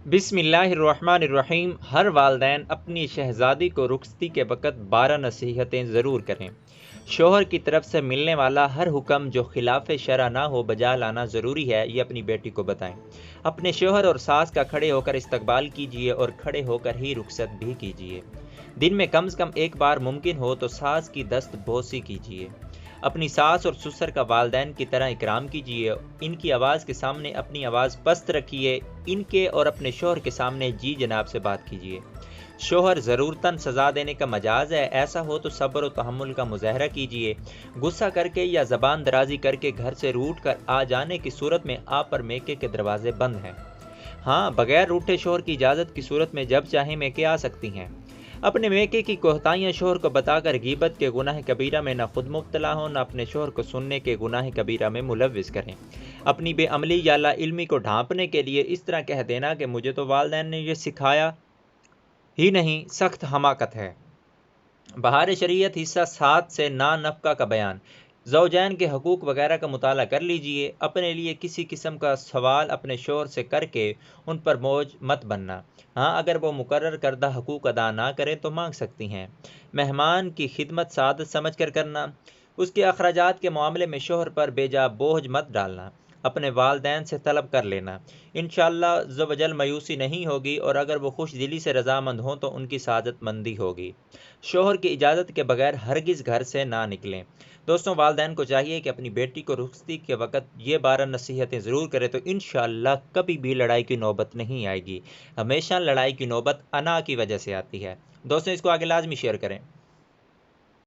بسم اللہ الرحمن الرحیم۔ ہر والدین اپنی شہزادی کو رخصتی کے وقت 12 نصیحتیں ضرور کریں۔ شوہر کی طرف سے ملنے والا ہر حکم جو خلاف شرع نہ ہو بجا لانا ضروری ہے، یہ اپنی بیٹی کو بتائیں۔ اپنے شوہر اور ساس کا کھڑے ہو کر استقبال کیجیے اور کھڑے ہو کر ہی رخصت بھی کیجیے۔ دن میں کم از کم ایک بار ممکن ہو تو ساس کی دست بوسی کیجیے۔ اپنی ساس اور سسر کا والدین کی طرح اکرام کیجیے۔ ان کی آواز کے سامنے اپنی آواز پست رکھیے۔ ان کے اور اپنے شوہر کے سامنے جی جناب سے بات کیجیے۔ شوہر ضرورتاً سزا دینے کا مجاز ہے، ایسا ہو تو صبر و تحمل کا مظاہرہ کیجیے۔ غصہ کر کے یا زبان درازی کر کے گھر سے روٹ کر آ جانے کی صورت میں آپ پر میکے کے دروازے بند ہیں۔ ہاں، بغیر روٹے شوہر کی اجازت کی صورت میں جب چاہیں میکے آ سکتی ہیں۔ اپنے میکے کی کوتاہیاں شوہر کو بتا کر غیبت کے گناہ کبیرہ میں نہ خود مبتلا ہوں، نہ اپنے شوہر کو سننے کے گناہ کبیرہ میں ملوث کریں۔ اپنی بے عملی یا لا علمی کو ڈھانپنے کے لیے اس طرح کہہ دینا کہ مجھے تو والدین نے یہ سکھایا ہی نہیں، سخت حماقت ہے۔ بہار شریعت حصہ 7 سے نا نفقہ کا بیان۔ زوجین کے حقوق وغیرہ کا مطالعہ کر لیجئے۔ اپنے لیے کسی قسم کا سوال اپنے شوہر سے کر کے ان پر بوجھ مت بننا۔ ہاں، اگر وہ مقرر کردہ حقوق ادا نہ کریں تو مانگ سکتی ہیں۔ مہمان کی خدمت سعادت سمجھ کر کرنا۔ اس کے اخراجات کے معاملے میں شوہر پر بے جا بوجھ مت ڈالنا۔ اپنے والدین سے طلب کر لینا۔ انشاءاللہ عزوجل مایوسی نہیں ہوگی، اور اگر وہ خوش دلی سے رضامند ہوں تو ان کی سعادت مندی ہوگی۔ شوہر کی اجازت کے بغیر ہرگز گھر سے نہ نکلیں۔ دوستوں، والدین کو چاہیے کہ اپنی بیٹی کو رخصتی کے وقت یہ 12 نصیحتیں ضرور کرے تو انشاءاللہ کبھی بھی لڑائی کی نوبت نہیں آئے گی۔ ہمیشہ لڑائی کی نوبت انا کی وجہ سے آتی ہے۔ دوستوں، اس کو آگے لازمی شیئر کریں۔